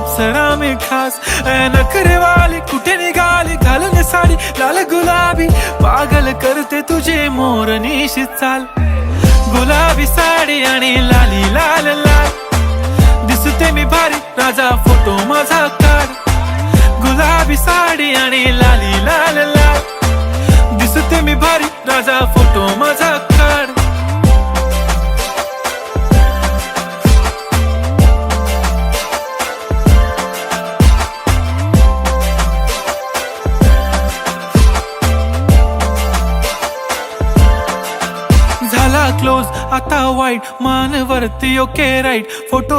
अप्सरा मी खास नखरे वाली कुठे निघाली घालून साडी लाल गुलाबी पागल करते तुझे मोरनीशी चाल गुलाबी साडी आणि लाली लाल लाल दिसते मी भारी राजा फोटो माझा काढ गुलाबी साडी आणि लाली लाल लाल दिसते मी भारी राजा फोटो माझा काढ झाला क्लोज आता वाईट मान वरती ओके राईट फोटो